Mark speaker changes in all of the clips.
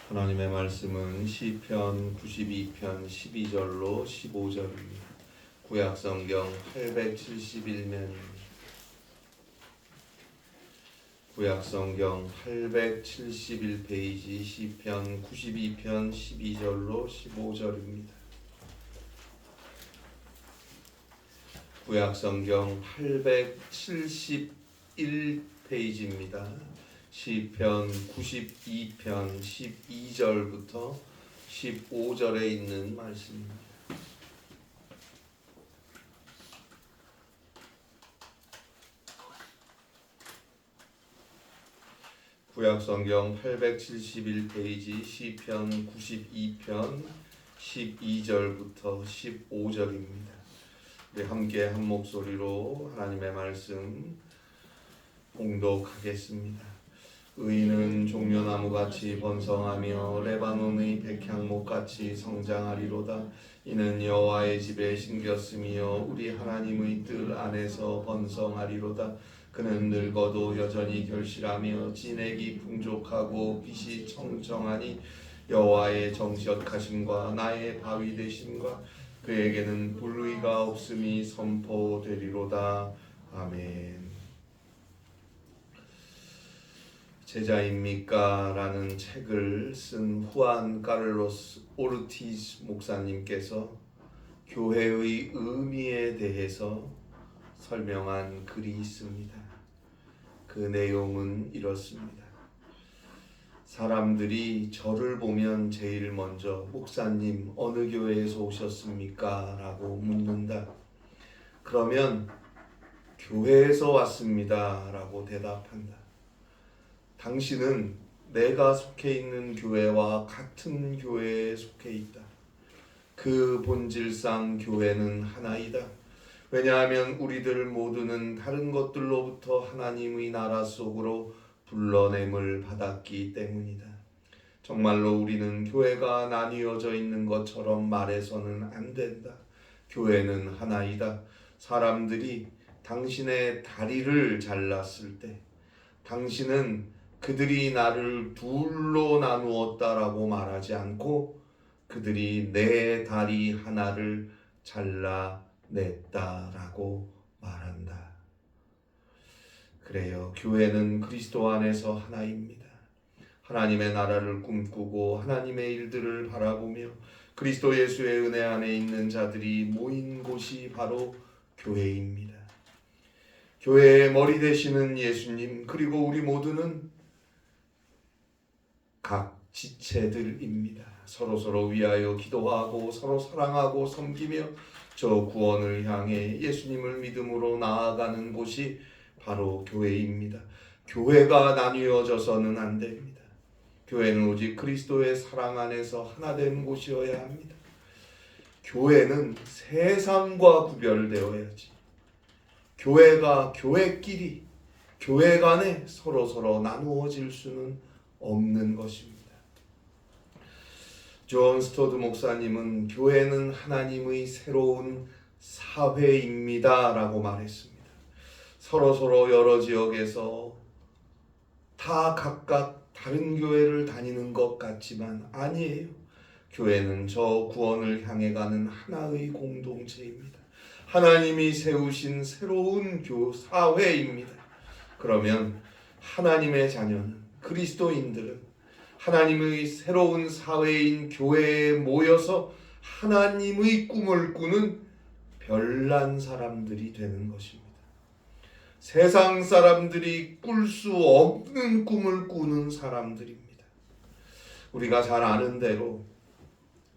Speaker 1: 하나님의 말씀은 시편 92편 12절로 15절입니다. 구약성경 871면입니다. 구약성경 871페이지 시편 92편 12절로 15절입니다. 구약성경 871페이지입니다. 시편 92편 12절부터 15절에 있는 말씀입니다. 구약성경 871페이지 시편 92편 12절부터 15절입니다. 우리 함께 한 목소리로 하나님의 말씀 봉독하겠습니다. 의인은 종려나무같이 번성하며 레바논의 백향목같이 성장하리로다. 이는 여호와의 집에 심겼으며 우리 하나님의 뜰 안에서 번성하리로다. 그는 늙어도 여전히 결실하며 진액이 풍족하고 빛이 청청하니 여호와의 정시역하심과 나의 바위 되심과 그에게는 불의가 없음이 선포되리로다. 아멘. 제자입니까? 라는 책을 쓴 후안 카를로스 오르티즈 목사님께서 교회의 의미에 대해서 설명한 글이 있습니다. 그 내용은 이렇습니다. 사람들이 저를 보면 제일 먼저 목사님 어느 교회에서 오셨습니까? 라고 묻는다. 그러면 교회에서 왔습니다. 라고 대답한다. 당신은 내가 속해 있는 교회와 같은 교회에 속해 있다. 그 본질상 교회는 하나이다. 왜냐하면 우리들 모두는 다른 것들로부터 하나님의 나라 속으로 불러냄을 받았기 때문이다. 정말로 우리는 교회가 나뉘어져 있는 것처럼 말해서는 안 된다. 교회는 하나이다. 사람들이 당신의 다리를 잘랐을 때 당신은 그들이 나를 둘로 나누었다라고 말하지 않고 그들이 내 다리 하나를 잘라냈다라고 말한다. 그래요. 교회는 그리스도 안에서 하나입니다. 하나님의 나라를 꿈꾸고 하나님의 일들을 바라보며 그리스도 예수의 은혜 안에 있는 자들이 모인 곳이 바로 교회입니다. 교회의 머리 되시는 예수님, 그리고 우리 모두는 각 지체들입니다. 서로 위하여 기도하고 서로 사랑하고 섬기며 저 구원을 향해 예수님을 믿음으로 나아가는 곳이 바로 교회입니다. 교회가 나뉘어져서는 안 됩니다. 교회는 오직 그리스도의 사랑 안에서 하나 된 곳이어야 합니다. 교회는 세상과 구별되어야지. 교회가 교회끼리, 교회 간에 서로 나누어질 수는 없는 것입니다. 존 스토드 목사님은 교회는 하나님의 새로운 사회입니다 라고 말했습니다. 서로 여러 지역에서 다 각각 다른 교회를 다니는 것 같지만 아니에요. 교회는 저 구원을 향해 가는 하나의 공동체입니다. 하나님이 세우신 새로운 사회입니다. 그러면 하나님의 자녀는, 그리스도인들은 하나님의 새로운 사회인 교회에 모여서 하나님의 꿈을 꾸는 별난 사람들이 되는 것입니다. 세상 사람들이 꿀 수 없는 꿈을 꾸는 사람들입니다. 우리가 잘 아는 대로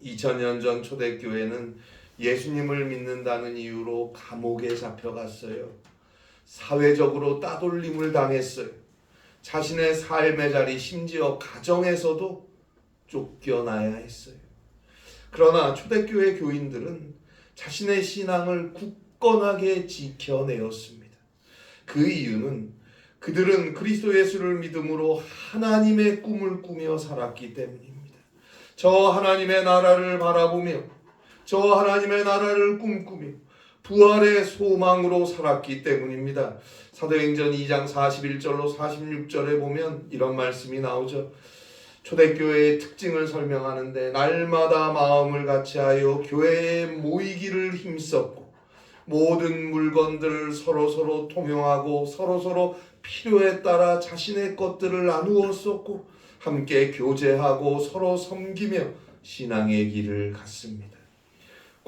Speaker 1: 2000년 전 초대교회는 예수님을 믿는다는 이유로 감옥에 잡혀갔어요. 사회적으로 따돌림을 당했어요. 자신의 삶의 자리, 심지어 가정에서도 쫓겨나야 했어요. 그러나 초대교회 교인들은 자신의 신앙을 굳건하게 지켜내었습니다. 그 이유는 그들은 그리스도 예수를 믿음으로 하나님의 꿈을 꾸며 살았기 때문입니다. 저 하나님의 나라를 바라보며 저 하나님의 나라를 꿈꾸며 부활의 소망으로 살았기 때문입니다. 사도행전 2장 41절로 46절에 보면 이런 말씀이 나오죠. 초대교회의 특징을 설명하는데 날마다 마음을 같이하여 교회에 모이기를 힘썼고 모든 물건들을 서로서로 통용하고 서로서로 필요에 따라 자신의 것들을 나누었었고 함께 교제하고 서로 섬기며 신앙의 길을 갔습니다.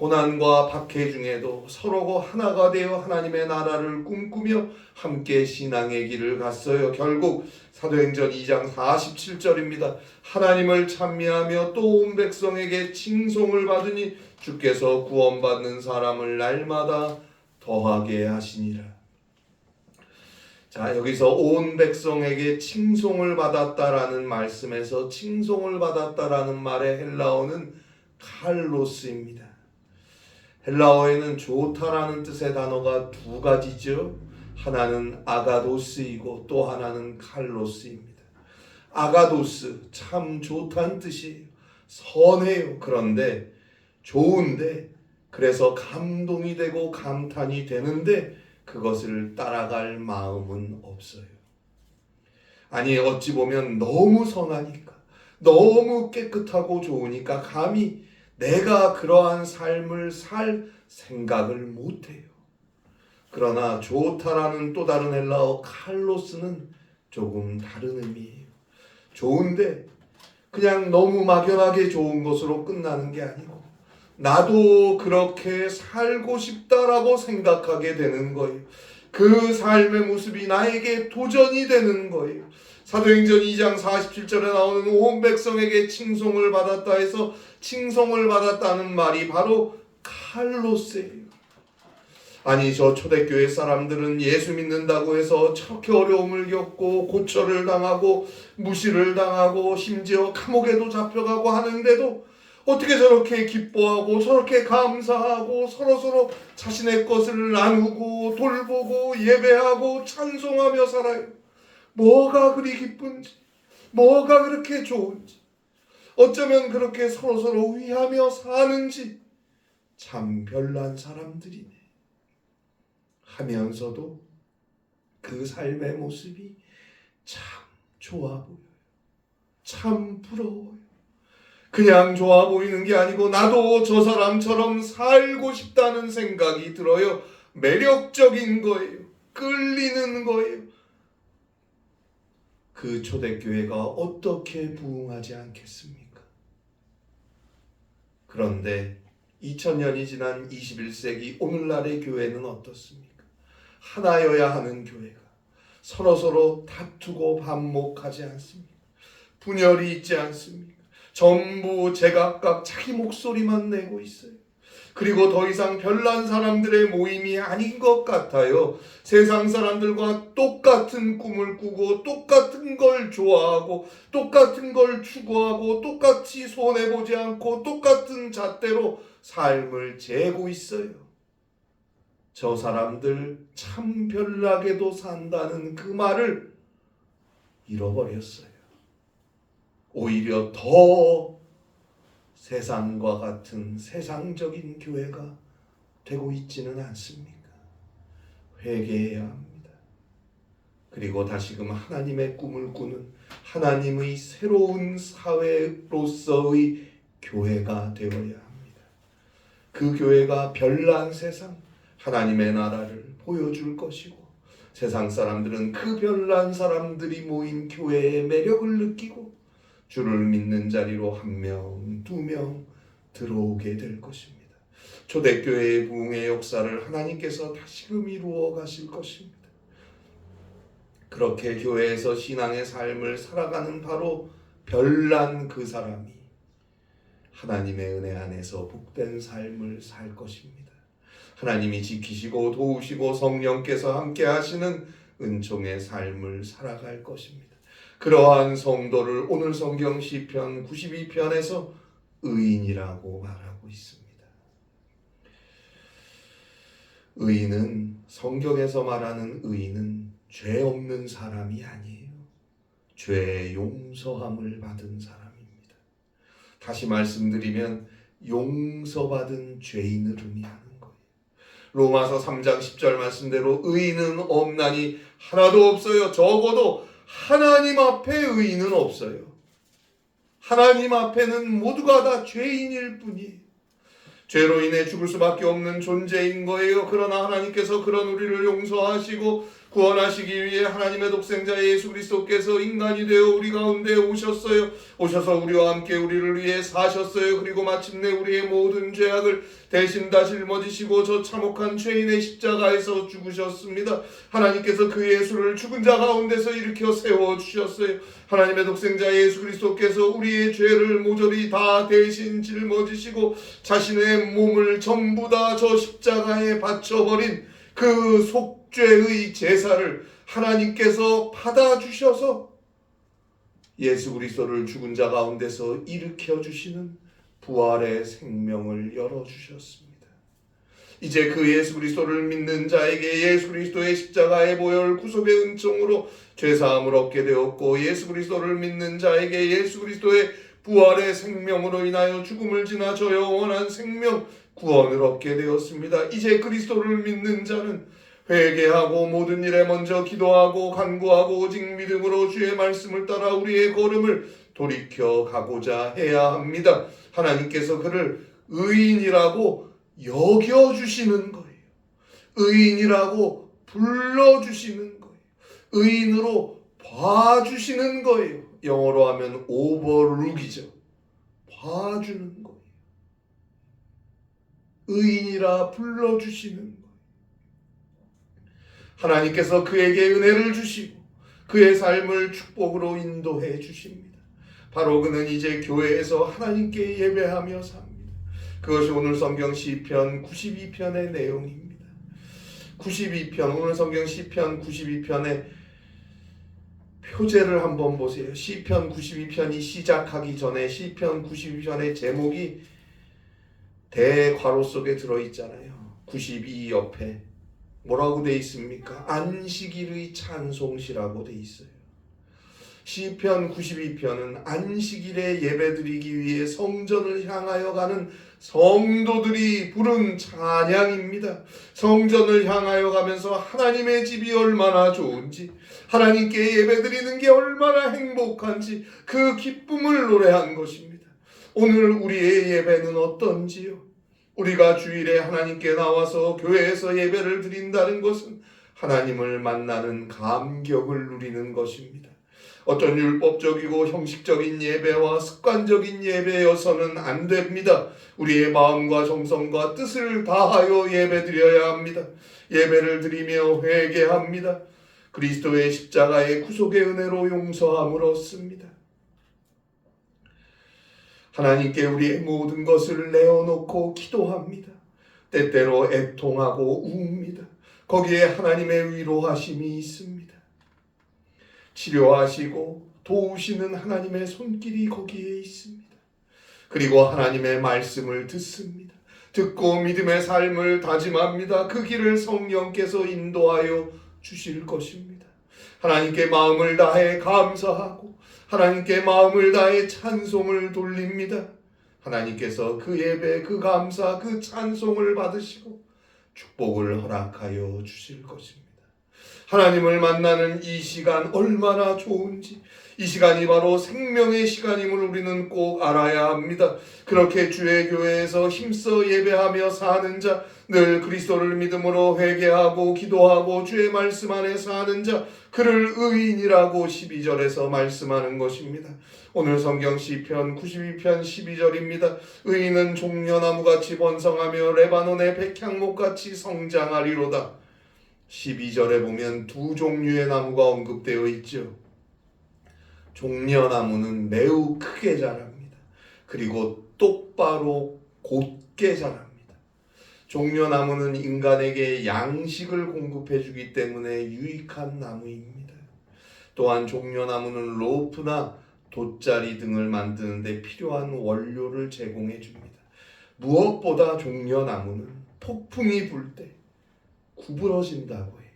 Speaker 1: 고난과 박해 중에도 서로가 하나가 되어 하나님의 나라를 꿈꾸며 함께 신앙의 길을 갔어요. 결국 사도행전 2장 47절입니다. 하나님을 찬미하며 또 온 백성에게 칭송을 받으니 주께서 구원받는 사람을 날마다 더하게 하시니라. 자, 여기서 온 백성에게 칭송을 받았다라는 말씀에서 칭송을 받았다라는 말의 헬라어는 칼로스입니다. 헬라어에는 좋다라는 뜻의 단어가 두 가지죠. 하나는 아가도스이고 또 하나는 칼로스입니다. 아가도스, 참 좋다는 뜻이에요. 선해요. 그런데 좋은데 그래서 감동이 되고 감탄이 되는데 그것을 따라갈 마음은 없어요. 아니 어찌 보면 너무 선하니까 너무 깨끗하고 좋으니까 감히 내가 그러한 삶을 살 생각을 못해요. 그러나 좋다라는 또 다른 헬라어 칼로스는 조금 다른 의미예요. 좋은데 그냥 너무 막연하게 좋은 것으로 끝나는 게 아니고 나도 그렇게 살고 싶다라고 생각하게 되는 거예요. 그 삶의 모습이 나에게 도전이 되는 거예요. 사도행전 2장 47절에 나오는 온 백성에게 칭송을 받았다 해서 칭송을 받았다는 말이 바로 칼로스예요. 아니 저 초대교회 사람들은 예수 믿는다고 해서 저렇게 어려움을 겪고 고초를 당하고 무시를 당하고 심지어 감옥에도 잡혀가고 하는데도 어떻게 저렇게 기뻐하고 저렇게 감사하고 서로서로 자신의 것을 나누고 돌보고 예배하고 찬송하며 살아요. 뭐가 그리 기쁜지, 뭐가 그렇게 좋은지, 어쩌면 그렇게 서로서로 위하며 사는지 참 별난 사람들이네 하면서도 그 삶의 모습이 참 좋아 보여요. 참 부러워요. 그냥 좋아 보이는 게 아니고 나도 저 사람처럼 살고 싶다는 생각이 들어요. 매력적인 거예요. 끌리는 거예요. 그 초대교회가 어떻게 부흥하지 않겠습니까? 그런데 2000년이 지난 21세기 오늘날의 교회는 어떻습니까? 하나여야 하는 교회가 서로서로 다투고 반목하지 않습니까? 분열이 있지 않습니까? 전부 제각각 자기 목소리만 내고 있어요. 그리고 더 이상 별난 사람들의 모임이 아닌 것 같아요. 세상 사람들과 똑같은 꿈을 꾸고 똑같은 걸 좋아하고 똑같은 걸 추구하고 똑같이 손해보지 않고 똑같은 잣대로 삶을 재고 있어요. 저 사람들 참 별나게도 산다는 그 말을 잃어버렸어요. 오히려 더 세상과 같은 세상적인 교회가 되고 있지는 않습니까? 회개해야 합니다. 그리고 다시금 하나님의 꿈을 꾸는 하나님의 새로운 사회로서의 교회가 되어야 합니다. 그 교회가 별난 세상 하나님의 나라를 보여줄 것이고 세상 사람들은 그 별난 사람들이 모인 교회의 매력을 느끼고 주를 믿는 자리로 1명, 2명 들어오게 될 것입니다. 초대교회의 부흥의 역사를 하나님께서 다시금 이루어 가실 것입니다. 그렇게 교회에서 신앙의 삶을 살아가는 바로 별난 그 사람이 하나님의 은혜 안에서 복된 삶을 살 것입니다. 하나님이 지키시고 도우시고 성령께서 함께 하시는 은총의 삶을 살아갈 것입니다. 그러한 성도를 오늘 성경 시편 92편에서 의인이라고 말하고 있습니다. 의인은 성경에서 말하는 의인은 죄 없는 사람이 아니에요. 죄의 용서함을 받은 사람입니다. 다시 말씀드리면 용서받은 죄인을 의미하는 거예요. 로마서 3장 10절 말씀대로 의인은 없나니 하나도 없어요. 적어도 하나님 앞에 의인은 없어요. 하나님 앞에는 모두가 다 죄인일 뿐이에요. 죄로 인해 죽을 수밖에 없는 존재인 거예요. 그러나 하나님께서 그런 우리를 용서하시고 구원하시기 위해 하나님의 독생자 예수 그리스도께서 인간이 되어 우리 가운데 오셨어요. 오셔서 우리와 함께 우리를 위해 사셨어요. 그리고 마침내 우리의 모든 죄악을 대신 다 짊어지시고 저 참혹한 죄인의 십자가에서 죽으셨습니다. 하나님께서 그 예수를 죽은 자 가운데서 일으켜 세워주셨어요. 하나님의 독생자 예수 그리스도께서 우리의 죄를 모조리 다 대신 짊어지시고 자신의 몸을 전부 다 저 십자가에 바쳐버린 그 속죄의 제사를 하나님께서 받아주셔서 예수 그리스도를 죽은 자 가운데서 일으켜 주시는 부활의 생명을 열어주셨습니다. 이제 그 예수 그리스도를 믿는 자에게 예수 그리스도의 십자가의 보혈 구속의 은총으로 죄사함을 얻게 되었고, 예수 그리스도를 믿는 자에게 예수 그리스도의 부활의 생명으로 인하여 죽음을 지나 저 영원한 생명 구원을 얻게 되었습니다. 이제 그리스도를 믿는 자는 회개하고 모든 일에 먼저 기도하고 간구하고 오직 믿음으로 주의 말씀을 따라 우리의 걸음을 돌이켜 가고자 해야 합니다. 하나님께서 그를 의인이라고 여겨주시는 거예요. 의인이라고 불러주시는 거예요. 의인으로 봐주시는 거예요. 영어로 하면 overlook이죠. 봐주는 거예요. 의인이라 불러주시는 거예요. 하나님께서 그에게 은혜를 주시고 그의 삶을 축복으로 인도해 주십니다. 바로 그는 이제 교회에서 하나님께 예배하며 삽니다. 그것이 오늘 성경 시편 92편의 내용입니다. 92편, 오늘 성경 시편 92편의 표제를 한번 보세요. 시편 92편이 시작하기 전에 시편 92편의 제목이 대괄호 속에 들어있잖아요. 92 옆에 뭐라고 돼 있습니까? 안식일의 찬송시라고 돼 있어요. 시편 92편은 안식일에 예배드리기 위해 성전을 향하여 가는 성도들이 부른 찬양입니다. 성전을 향하여 가면서 하나님의 집이 얼마나 좋은지, 하나님께 예배드리는 게 얼마나 행복한지 그 기쁨을 노래한 것입니다. 오늘 우리의 예배는 어떤지요? 우리가 주일에 하나님께 나와서 교회에서 예배를 드린다는 것은 하나님을 만나는 감격을 누리는 것입니다. 어떤 율법적이고 형식적인 예배와 습관적인 예배여서는 안 됩니다. 우리의 마음과 정성과 뜻을 다하여 예배드려야 합니다. 예배를 드리며 회개합니다. 그리스도의 십자가의 구속의 은혜로 용서함을 얻습니다. 하나님께 우리의 모든 것을 내어놓고 기도합니다. 때때로 애통하고 웁니다. 거기에 하나님의 위로하심이 있습니다. 치료하시고 도우시는 하나님의 손길이 거기에 있습니다. 그리고 하나님의 말씀을 듣습니다. 듣고 믿음의 삶을 다짐합니다. 그 길을 성령께서 인도하여 주실 것입니다. 하나님께 마음을 다해 감사하고 하나님께 마음을 다해 찬송을 돌립니다. 하나님께서 그 예배, 그 감사, 그 찬송을 받으시고 축복을 허락하여 주실 것입니다. 하나님을 만나는 이 시간 얼마나 좋은지, 이 시간이 바로 생명의 시간임을 우리는 꼭 알아야 합니다. 그렇게 주의 교회에서 힘써 예배하며 사는 자, 늘 그리스도를 믿음으로 회개하고 기도하고 주의 말씀 안에 사는 자, 그를 의인이라고 12절에서 말씀하는 것입니다. 오늘 성경 시편 92편 12절입니다. 의인은 종려나무같이 번성하며 레바논의 백향목같이 성장하리로다. 12절에 보면 두 종류의 나무가 언급되어 있죠. 종려나무는 매우 크게 자랍니다. 그리고 똑바로 곧게 자랍니다. 종려나무는 인간에게 양식을 공급해 주기 때문에 유익한 나무입니다. 또한 종려나무는 로프나 돗자리 등을 만드는 데 필요한 원료를 제공해 줍니다. 무엇보다 종려나무는 폭풍이 불 때 구부러진다고 해요.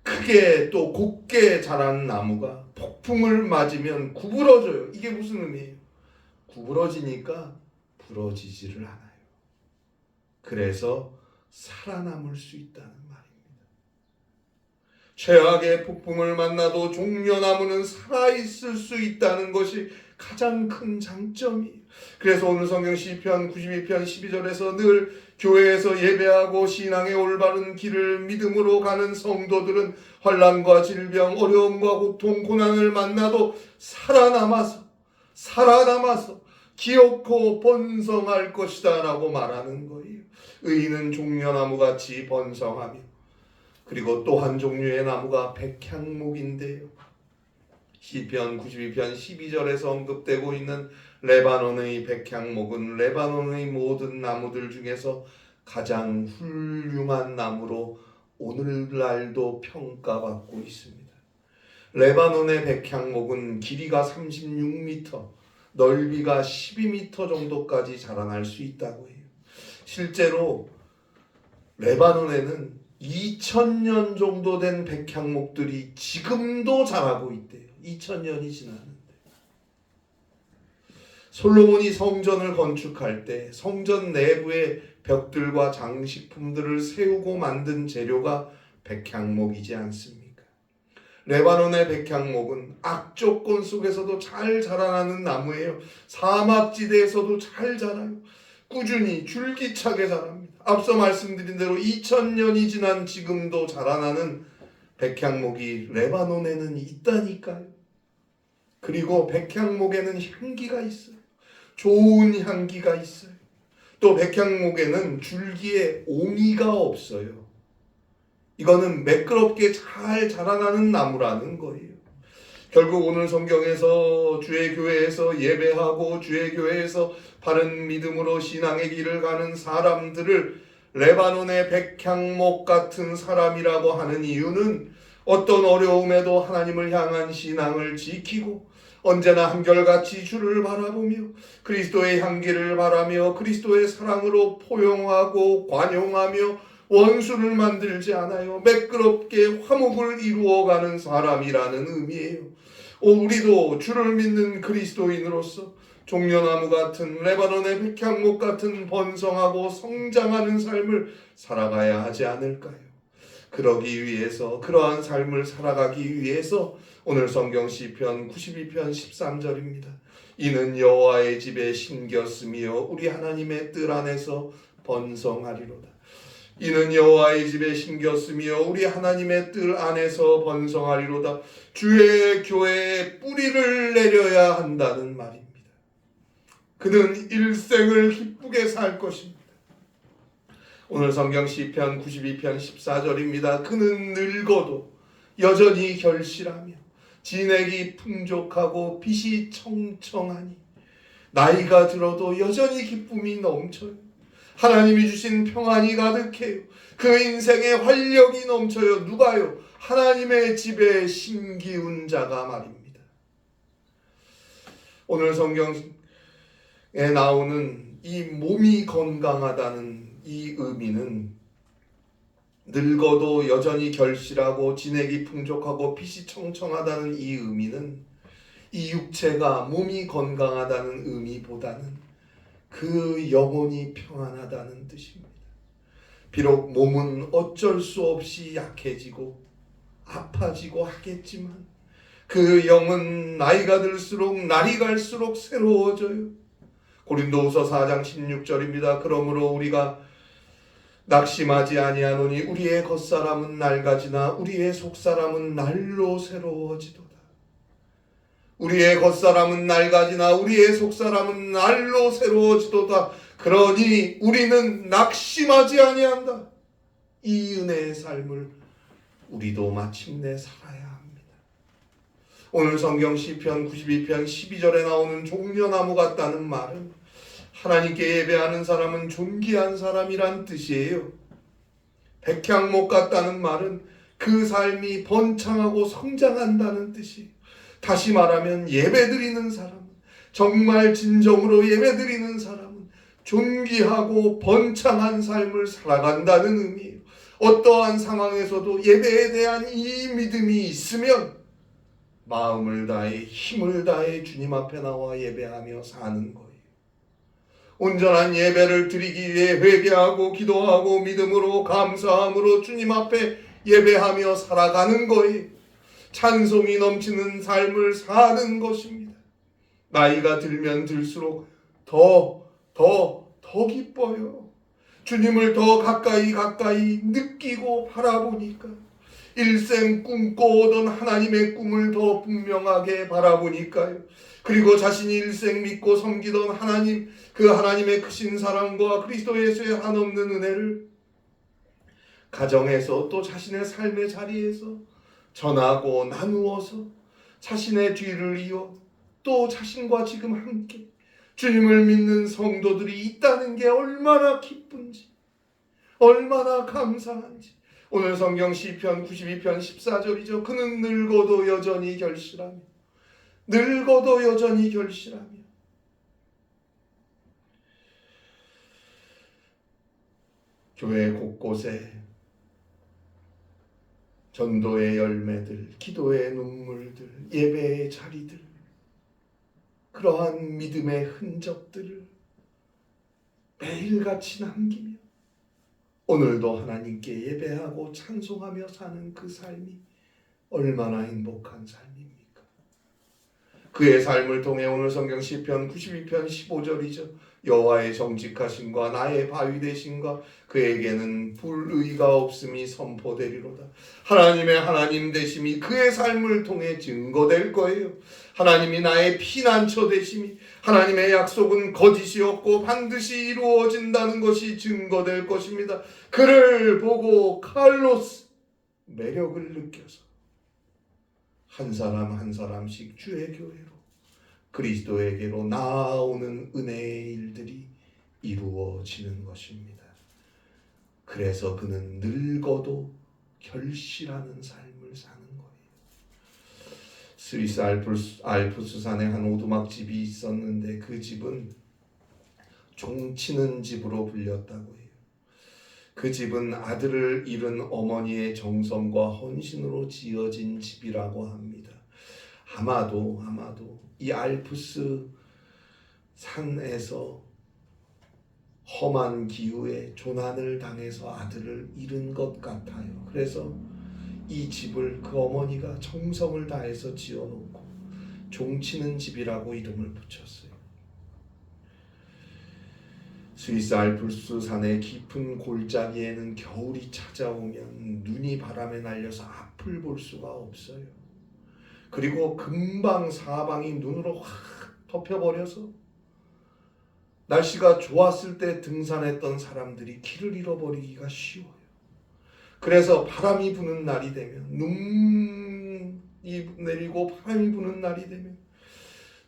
Speaker 1: 크게 또 곱게 자란 나무가 폭풍을 맞으면 구부러져요. 이게 무슨 의미예요? 구부러지니까 부러지지를 않아요. 그래서 살아남을 수 있다는 말입니다. 최악의 폭풍을 만나도 종려나무는 살아있을 수 있다는 것이 가장 큰 장점이에요. 그래서 오늘 성경 시편 92편 12절에서 늘 교회에서 예배하고 신앙의 올바른 길을 믿음으로 가는 성도들은 환난과 질병, 어려움과 고통, 고난을 만나도 살아남아서 기어코 번성할 것이다 라고 말하는 거예요. 의인은 종려나무같이 번성하며, 그리고 또 한 종류의 나무가 백향목인데요. 시편 92편 12절에서 언급되고 있는 레바논의 백향목은 레바논의 모든 나무들 중에서 가장 훌륭한 나무로 오늘날도 평가받고 있습니다. 레바논의 백향목은 길이가 36m, 넓이가 12m 정도까지 자라날 수 있다고 해요. 실제로 레바논에는 2000년 정도 된 백향목들이 지금도 자라고 있대요. 2000년이 지났는데. 솔로몬이 성전을 건축할 때 성전 내부의 벽들과 장식품들을 세우고 만든 재료가 백향목이지 않습니까? 레바논의 백향목은 악조건 속에서도 잘 자라나는 나무예요. 사막지대에서도 잘 자라요. 꾸준히 줄기차게 자랍니다. 앞서 말씀드린 대로 2000년이 지난 지금도 자라나는 백향목이 레바논에는 있다니까요. 그리고 백향목에는 향기가 있어요. 좋은 향기가 있어요. 또 백향목에는 줄기에 옹이가 없어요. 이거는 매끄럽게 잘 자라나는 나무라는 거예요. 결국 오늘 성경에서 주의 교회에서 예배하고 주의 교회에서 바른 믿음으로 신앙의 길을 가는 사람들을 레바논의 백향목 같은 사람이라고 하는 이유는 어떤 어려움에도 하나님을 향한 신앙을 지키고 언제나 한결같이 주를 바라보며 그리스도의 향기를 바라며 그리스도의 사랑으로 포용하고 관용하며 원수를 만들지 않아요. 매끄럽게 화목을 이루어가는 사람이라는 의미예요. 우리도 주를 믿는 그리스도인으로서 종려나무 같은 레바논의 백향목 같은 번성하고 성장하는 삶을 살아가야 하지 않을까요? 그러기 위해서, 그러한 삶을 살아가기 위해서 오늘 성경 시편 92편 13절입니다. 이는 여호와의 집에 심겼으며 우리 하나님의 뜰 안에서 번성하리로다. 이는 여호와의 집에 심겼으며 우리 하나님의 뜰 안에서 번성하리로다. 주의 교회에 뿌리를 내려야 한다는 말입니다. 그는 일생을 기쁘게 살 것입니다. 오늘 성경 시편 92편 14절입니다. 그는 늙어도 여전히 결실하며 진액이 풍족하고 빛이 청청하니 나이가 들어도 여전히 기쁨이 넘쳐요. 하나님이 주신 평안이 가득해요. 그 인생에 활력이 넘쳐요. 누가요? 하나님의 집에 심기운 자가 말입니다. 오늘 성경에 나오는 이 몸이 건강하다는 이 의미는 늙어도 여전히 결실하고 진액이 풍족하고 빛이 청청하다는 이 의미는 이 육체가 몸이 건강하다는 의미보다는 그 영혼이 평안하다는 뜻입니다. 비록 몸은 어쩔 수 없이 약해지고 아파지고 하겠지만 그 영은 나이가 들수록 날이 갈수록 새로워져요. 고린도후서 4장 16절입니다. 그러므로 우리가 낙심하지 아니하노니 우리의 겉사람은 낡아지나 우리의 속사람은 날로 새로워지도다. 우리의 겉사람은 낡아지나 우리의 속사람은 날로 새로워지도다. 그러니 우리는 낙심하지 아니한다. 이 은혜의 삶을 우리도 마침내 살아야 합니다. 오늘 성경 시편 92편 12절에 나오는 종려나무 같다는 말은 하나님께 예배하는 사람은 존귀한 사람이란 뜻이에요. 백향목 같다는 말은 그 삶이 번창하고 성장한다는 뜻이에요. 다시 말하면 예배드리는 사람은, 정말 진정으로 예배드리는 사람은 존귀하고 번창한 삶을 살아간다는 의미예요. 어떠한 상황에서도 예배에 대한 이 믿음이 있으면 마음을 다해 힘을 다해 주님 앞에 나와 예배하며 사는 거예요. 온전한 예배를 드리기 위해 회개하고 기도하고 믿음으로 감사함으로 주님 앞에 예배하며 살아가는 거예요. 찬송이 넘치는 삶을 사는 것입니다. 나이가 들면 들수록 더 기뻐요. 주님을 더 가까이 느끼고 바라보니까, 일생 꿈꿔오던 하나님의 꿈을 더 분명하게 바라보니까요. 그리고 자신이 일생 믿고 섬기던 하나님, 그 하나님의 크신 사랑과 그리스도 예수의 한없는 은혜를 가정에서 또 자신의 삶의 자리에서 전하고 나누어서 자신의 뒤를 이어 또 자신과 지금 함께 주님을 믿는 성도들이 있다는 게 얼마나 기쁜지, 얼마나 감사한지. 오늘 성경 시편 92편 14절이죠. 그는 늙어도 여전히 결실하며 교회 곳곳에 전도의 열매들, 기도의 눈물들, 예배의 자리들, 그러한 믿음의 흔적들을 매일같이 남기며 오늘도 하나님께 예배하고 찬송하며 사는 그 삶이 얼마나 행복한 삶입니까? 그의 삶을 통해 오늘 성경 시편 92편 15절이죠. 여호와의 정직하심과 나의 바위 되심과 그에게는 불의가 없음이 선포되리로다. 하나님의 하나님 되심이 그의 삶을 통해 증거될 거예요. 하나님이 나의 피난처 되심이, 하나님의 약속은 거짓이 없고 반드시 이루어진다는 것이 증거될 것입니다. 그를 보고 칼로스 매력을 느껴서 한 사람 한 사람씩 주의 교회로, 그리스도에게로 나아오는 은혜의 일들이 이루어지는 것입니다. 그래서 그는 늙어도 결실하는 삶을 사는 거예요. 스위스 알프스산에 한 오두막집이 있었는데 그 집은 종치는 집으로 불렸다고 해요. 그 집은 아들을 잃은 어머니의 정성과 헌신으로 지어진 집이라고 합니다. 아마도 이 알프스 산에서 험한 기후에 조난을 당해서 아들을 잃은 것 같아요. 그래서 이 집을 그 어머니가 정성을 다해서 지어놓고 종치는 집이라고 이름을 붙였어요. 스위스 알프스 산의 깊은 골짜기에는 겨울이 찾아오면 눈이 바람에 날려서 앞을 볼 수가 없어요. 그리고 금방 사방이 눈으로 확 덮여버려서 날씨가 좋았을 때 등산했던 사람들이 길을 잃어버리기가 쉬워요. 그래서 바람이 부는 날이 되면, 눈이 내리고 바람이 부는 날이 되면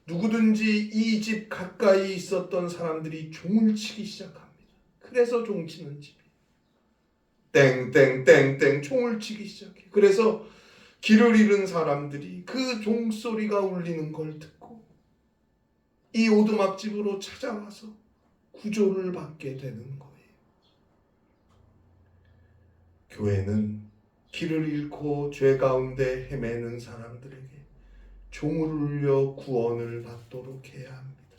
Speaker 1: 누구든지 이 집 가까이 있었던 사람들이 종을 치기 시작합니다. 그래서 종치는 집이 땡땡땡땡 총을 치기 시작해. 그래서 길을 잃은 사람들이 그 종소리가 울리는 걸 듣고 이 오두막집으로 찾아와서 구조를 받게 되는 거예요. 교회는 길을 잃고 죄 가운데 헤매는 사람들에게 종을 울려 구원을 받도록 해야 합니다.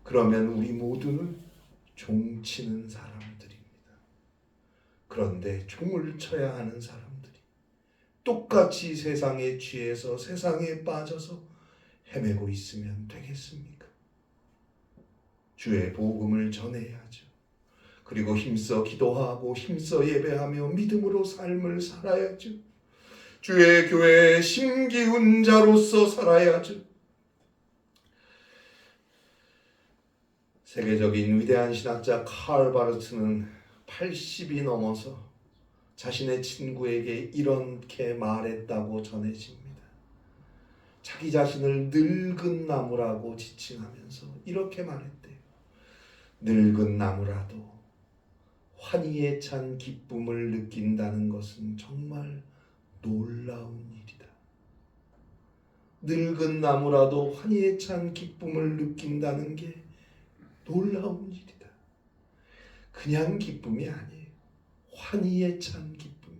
Speaker 1: 그러면 우리 모두는 종치는 사람들입니다. 그런데 종을 쳐야 하는 사람들이 똑같이 세상에 취해서 세상에 빠져서 헤매고 있으면 되겠습니까? 주의 복음을 전해야죠. 그리고 힘써 기도하고 힘써 예배하며 믿음으로 삶을 살아야죠. 주의 교회의 심기운 자로서 살아야죠. 세계적인 위대한 신학자 칼 바르트는 80이 넘어서 자신의 친구에게 이렇게 말했다고 전해집니다. 자기 자신을 늙은 나무라고 지칭하면서 이렇게 말했대요. 늙은 나무라도 환희에 찬 기쁨을 느낀다는 것은 정말 놀라운 일이다. 늙은 나무라도 환희에 찬 기쁨을 느낀다는 게 놀라운 일이다. 그냥 기쁨이 아니에요. 환희에 찬 기쁨이.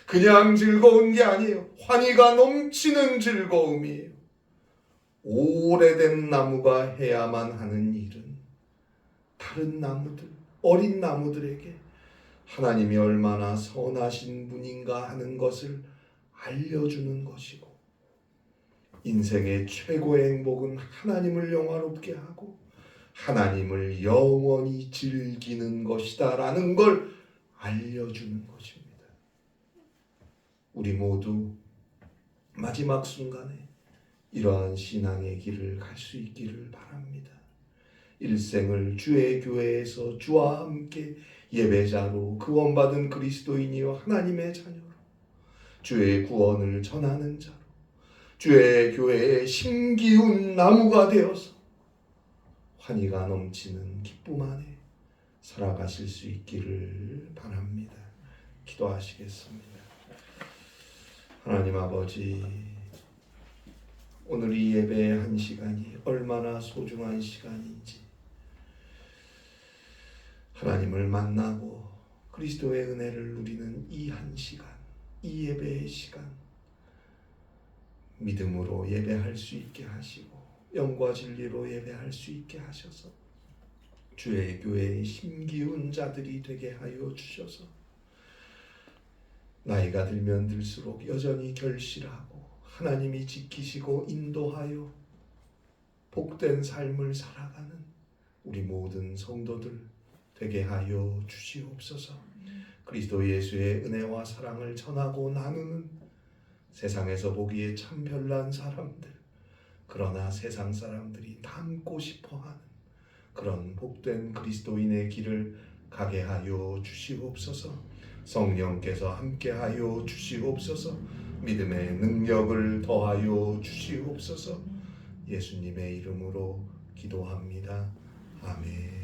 Speaker 1: 그냥 즐거운 게 아니에요. 환희가 넘치는 즐거움이에요. 오래된 나무가 해야만 하는 일은 다른 나무들, 어린 나무들에게 하나님이 얼마나 선하신 분인가 하는 것을 알려주는 것이고, 인생의 최고의 행복은 하나님을 영화롭게 하고 하나님을 영원히 즐기는 것이다라는 걸 알려주는 것입니다. 우리 모두 마지막 순간에 이러한 신앙의 길을 갈 수 있기를 바랍니다. 일생을 주의 교회에서 주와 함께 예배자로 구원받은 그리스도인이요 하나님의 자녀로 주의 구원을 전하는 자로 주의 교회의 심기운 나무가 되어서 환희가 넘치는 기쁨 안에 살아가실 수 있기를 바랍니다. 기도하시겠습니다. 하나님 아버지, 오늘 이 예배의 한 시간이 얼마나 소중한 시간인지 하나님을 만나고 그리스도의 은혜를 누리는 이 한 시간, 이 예배의 시간 믿음으로 예배할 수 있게 하시고 영과 진리로 예배할 수 있게 하셔서 주의 교회의 힘기운 자들이 되게 하여 주셔서 나이가 들면 들수록 여전히 결실하고 하나님이 지키시고 인도하여 복된 삶을 살아가는 우리 모든 성도들 되게 하여 주시옵소서. 그리스도 예수의 은혜와 사랑을 전하고 나누는 세상에서 보기에 참 별난 사람들, 그러나 세상 사람들이 닮고 싶어하는 그런 복된 그리스도인의 길을 가게 하여 주시옵소서. 성령께서 함께하여 주시옵소서. 믿음의 능력을 더하여 주시옵소서. 예수님의 이름으로 기도합니다. 아멘.